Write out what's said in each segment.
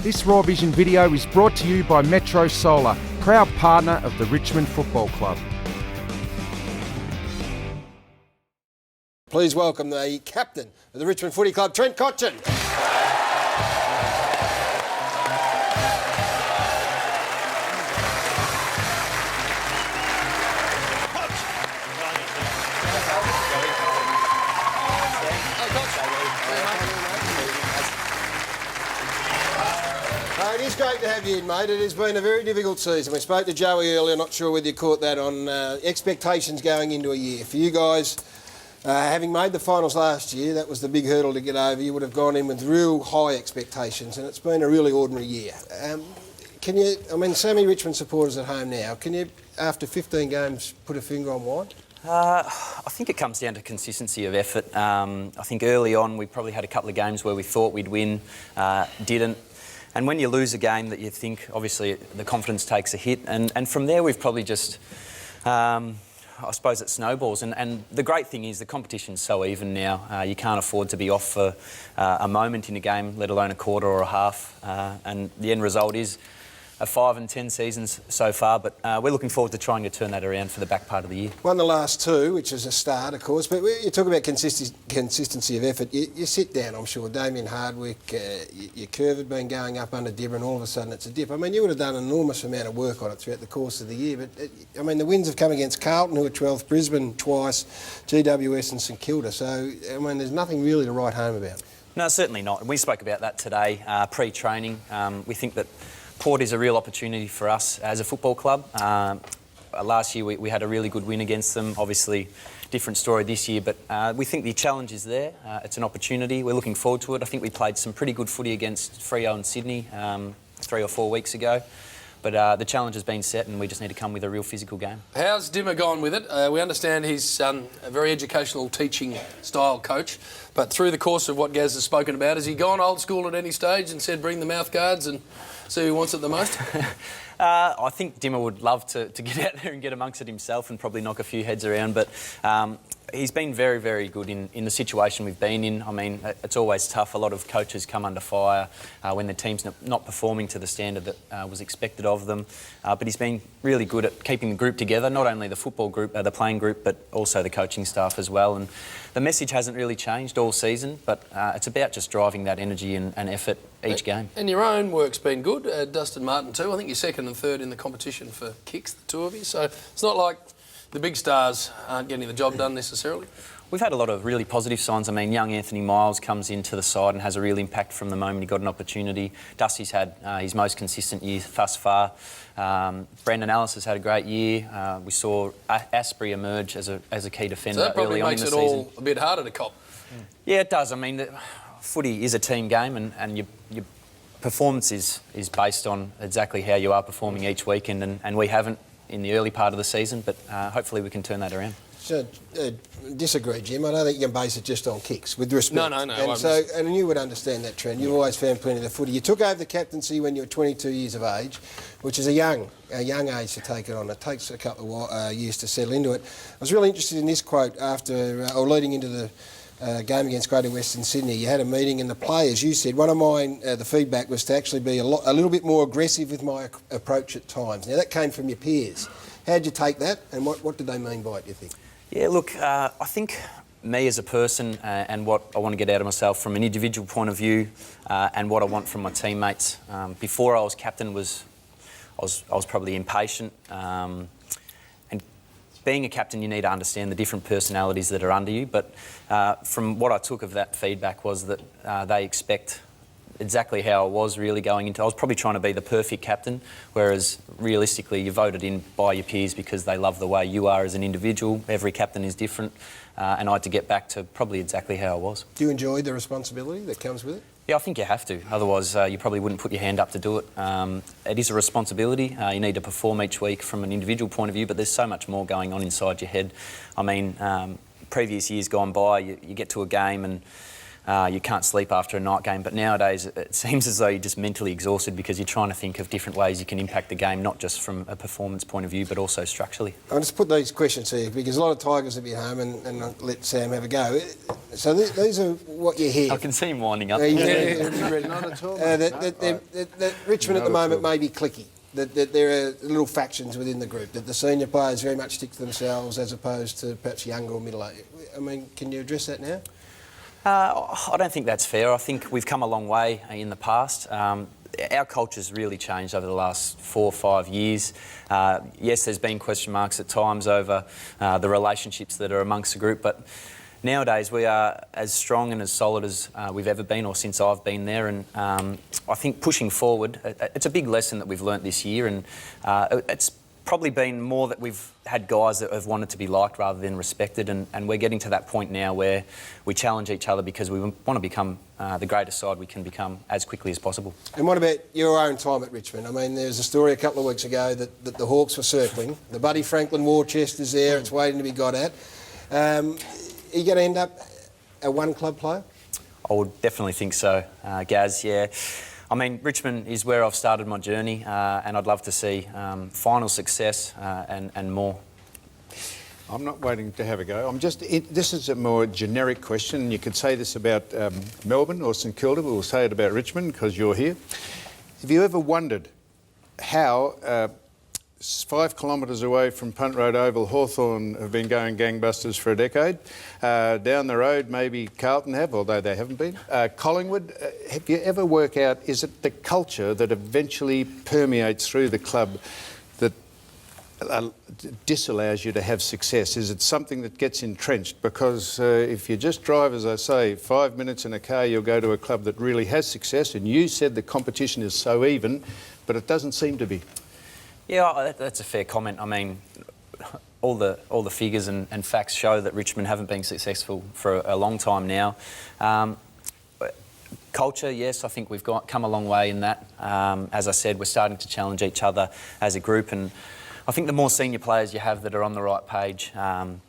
This Raw Vision video is brought to you by Metro Solar, proud partner of the Richmond Football Club. Please welcome the captain of the Richmond Footy Club, Trent Cotchin. It is great to have you in, mate. It has been a very difficult season. We spoke to Joey earlier, not sure whether you caught that, on expectations going into a year. For you guys, having made the finals last year, that was the big hurdle to get over. You would have gone in with real high expectations, and it's been a really ordinary year. So many Richmond supporters at home now, can you, after 15 games, put a finger on why? I think it comes down to consistency of effort. I think early on we probably had a couple of games where we thought we'd win, didn't. And when you lose a game that you think, obviously, the confidence takes a hit. And from there, we've probably just, I suppose it snowballs. And the great thing is the competition's so even now. You can't afford to be off for a moment in a game, let alone a quarter or a half. And the end result is a 5 and 10 seasons so far, but we're looking forward to trying to turn that around for the back part of the year. Won the last two, which is a start, of course, but you talk about consistency of effort. You sit down, I'm sure, Damien Hardwick, your curve had been going up under Dibber, and all of a sudden it's a dip. I mean, you would have done an enormous amount of work on it throughout the course of the year, but, the wins have come against Carlton, who are 12th, Brisbane twice, GWS and St Kilda, so, there's nothing really to write home about. No, certainly not. We spoke about that today, pre-training. We think that Port is a real opportunity for us as a football club. Last year we had a really good win against them. Obviously, different story this year, but we think the challenge is there. It's an opportunity. We're looking forward to it. I think we played some pretty good footy against Freo and Sydney 3 or 4 weeks ago. But the challenge has been set and we just need to come with a real physical game. How's Dimmer gone with it? We understand he's a very educational teaching style coach, but through the course of what Gaz has spoken about, has he gone old school at any stage and said bring the mouth guards and see who wants it the most? I think Dimmer would love to get out there and get amongst it himself and probably knock a few heads around, but he's been very, very good in the situation we've been in. It's always tough. A lot of coaches come under fire when their team's not performing to the standard that was expected of them. But he's been really good at keeping the group together, not only the football group, the playing group, but also the coaching staff as well. And the message hasn't really changed all season, but it's about just driving that energy and effort each game. And your own work's been good. Dustin Martin too. I think you're second and third in the competition for kicks, the two of you. So it's not like the big stars aren't getting the job done necessarily. We've had a lot of really positive signs. Young Anthony Miles comes into the side and has a real impact from the moment he got an opportunity. Dusty's had his most consistent year thus far. Brendan Ellis has had a great year. We saw Asprey emerge as a key defender so that probably early on in the season. makes it all a bit harder to cop. Yeah, it does. Footy is a team game and your performance is based on exactly how you are performing each weekend, and we haven't in the early part of the season, but hopefully we can turn that around. So, disagree, Jim. I don't think you can base it just on kicks, with respect. No. And you would understand that trend. You've always found plenty of the footy. You took over the captaincy when you were 22 years of age, which is a young age to take it on. It takes a couple of years to settle into it. I was really interested in this quote leading into the game against Greater Western Sydney. You had a meeting and the players, you said, one of mine, the feedback was to actually be a little bit more aggressive with my approach at times. Now, that came from your peers. How'd you take that and what did they mean by it, do you think? Yeah, look, I think me as a person and what I want to get out of myself from an individual point of view and what I want from my teammates. Before I was captain, I was probably impatient. And being a captain, you need to understand the different personalities that are under you. But from what I took of that feedback was that they expect exactly how I was really going into. I was probably trying to be the perfect captain, whereas realistically you're voted in by your peers because they love the way you are as an individual. Every captain is different, and I had to get back to probably exactly how I was. Do you enjoy the responsibility that comes with it? Yeah, I think you have to. Otherwise, you probably wouldn't put your hand up to do it. It is a responsibility. You need to perform each week from an individual point of view, but there's so much more going on inside your head. Previous years gone by, you get to a game and you can't sleep after a night game. But nowadays it seems as though you're just mentally exhausted because you're trying to think of different ways you can impact the game, not just from a performance point of view, but also structurally. I'll just put these questions here because a lot of Tigers will be home and I'll let Sam have a go. So these are what you hear. I can see him winding up. Not at all. that Richmond at the moment may be clicky. That there are little factions within the group, that the senior players very much stick to themselves as opposed to perhaps younger or middle-aged. I mean, can you address that now? I don't think that's fair. I think we've come a long way in the past. Our culture's really changed over the last 4 or 5 years. Yes, there's been question marks at times over the relationships that are amongst the group, but nowadays we are as strong and as solid as we've ever been, or since I've been there. And I think pushing forward, it's a big lesson that we've learnt this year, and it's probably been more that we've had guys that have wanted to be liked rather than respected, and we're getting to that point now where we challenge each other because we want to become the greatest side we can become as quickly as possible. And what about your own time at Richmond? I mean, there was a story a couple of weeks ago that the Hawks were circling. The Buddy Franklin war chest is there, it's waiting to be got at. Are you going to end up a one-club player? I would definitely think so, Gaz, yeah. I mean, Richmond is where I've started my journey, and I'd love to see final success and more. I'm not waiting to have a go. This is a more generic question. You could say this about Melbourne or St Kilda, but we'll say it about Richmond because you're here. Have you ever wondered how 5 kilometres away from Punt Road Oval, Hawthorn have been going gangbusters for a decade? Down the road, maybe Carlton have, although they haven't been. Collingwood, have you ever worked out, is it the culture that eventually permeates through the club that disallows you to have success? Is it something that gets entrenched? Because if you just drive, as I say, 5 minutes in a car, you'll go to a club that really has success, and you said the competition is so even, but it doesn't seem to be. Yeah, that's a fair comment. I mean, all the figures and facts show that Richmond haven't been successful for a long time now. Culture, yes, I think we've come a long way in that. As I said, we're starting to challenge each other as a group, and I think the more senior players you have that are on the right page and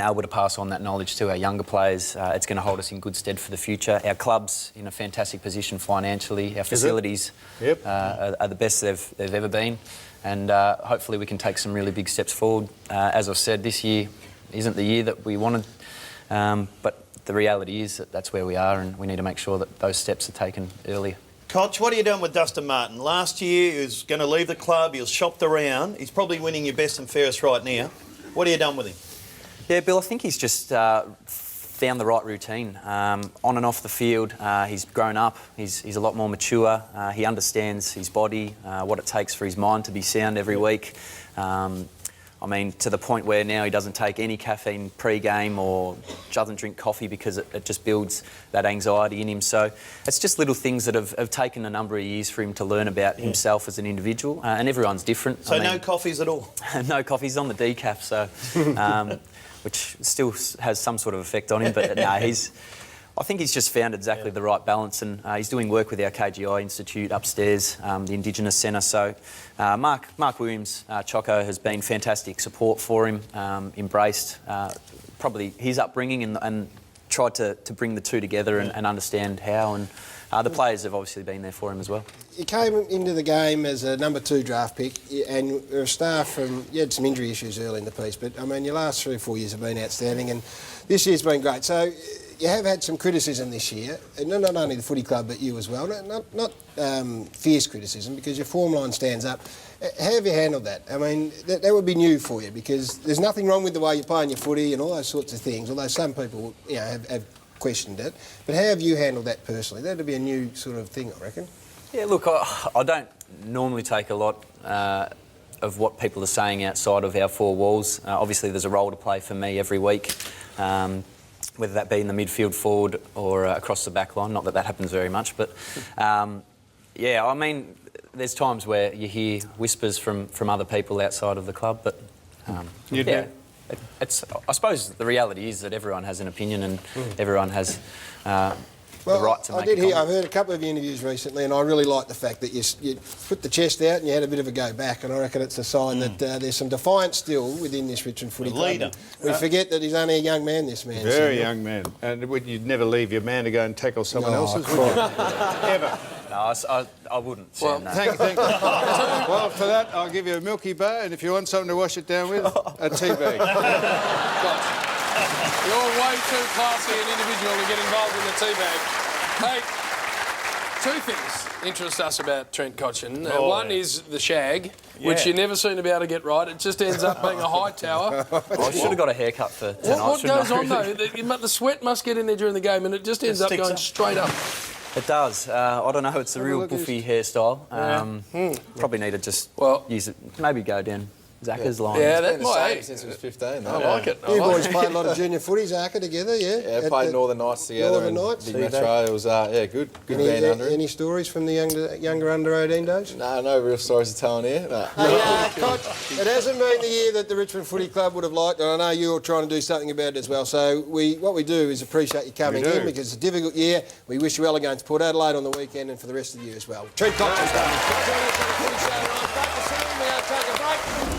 able to pass on that knowledge to our younger players, it's going to hold us in good stead for the future. Our club's in a fantastic position financially. Our facilities are the best they've ever been. And hopefully we can take some really big steps forward. As I've said, this year isn't the year that we wanted, but the reality is that that's where we are, and we need to make sure that those steps are taken earlier. Koch, what are you doing with Dustin Martin? Last year he was going to leave the club, he was shopped around. He's probably winning your best and fairest right now. What have you done with him? Yeah, Bill, I think he's just found the right routine. On and off the field, he's grown up, he's a lot more mature, he understands his body, what it takes for his mind to be sound every week. I mean, to the point where now he doesn't take any caffeine pre-game or doesn't drink coffee because it just builds that anxiety in him. So it's just little things that have taken a number of years for him to learn about himself as an individual, and everyone's different. So no coffees at all? No coffee's on the decaf, so... which still has some sort of effect on him, but no, I think he's just found exactly the right balance, and he's doing work with our KGI Institute upstairs, the Indigenous Centre. So Mark Williams, Choco, has been fantastic support for him, embraced probably his upbringing and tried to bring the two together and understand how, and the players have obviously been there for him as well. You came into the game as a number 2 draft pick, and you're a star from... You had some injury issues early in the piece, but I mean, your last 3 or 4 years have been outstanding, and this year's been great. So you have had some criticism this year, and not only the footy club, but you as well. Not fierce criticism, because your form line stands up. How have you handled that? I mean, that would be new for you, because there's nothing wrong with the way you're playing your footy and all those sorts of things, although some people, have questioned it. But how have you handled that personally? That would be a new sort of thing, I reckon. Yeah, look, I don't normally take a lot of what people are saying outside of our 4 walls. Obviously, there's a role to play for me every week, whether that be in the midfield, forward, or across the back line. Not that happens very much, but yeah, I mean, there's times where you hear whispers from other people outside of the club, but yeah. I suppose the reality is that everyone has an opinion, and everyone has... Well, the right to make I did a hear. comment. I've heard a couple of your interviews recently, and I really like the fact that you put the chest out and you had a bit of a go back, and I reckon it's a sign that there's some defiance still within this Richmond Footy Club. leader. We forget that he's only a young man, this man. Very so, young man. And you'd never leave your man to go and tackle someone else's, would you? Ever. No, I wouldn't. Sam, no. Thank you. Well, for that, I'll give you a Milky Bar, and if you want something to wash it down with, a tea bag. You're way too classy an individual to get involved in the tea bag. Hey, two things interest us about Trent Cotchin. One is the shag, which you never seem to be able to get right. It just ends up being a high tower. I should have got a haircut for tonight. What shouldn't goes I? on though? The sweat must get in there during the game, and it just ends up sticks going up. straight up. It does. I don't know. It's a real buffy hairstyle. Probably need to just use it. Maybe go down Zach's line. Yeah, Been that the might. same since he was 15. I like it. I You like boys it. played a lot of junior footy, Zaka, together, yeah? Yeah, played Northern Knights together. Northern and Knights. Big Metro. It was good being under him. Any stories from the younger under 18 days? No real stories to tell in here. No. Hey, Coach, it hasn't been the year that the Richmond Footy Club would have liked, and I know you're trying to do something about it as well. So what we do is appreciate you coming in because it's a difficult year. We wish you well against Port Adelaide on the weekend and for the rest of the year as well. Trent Cotchin. Take a break.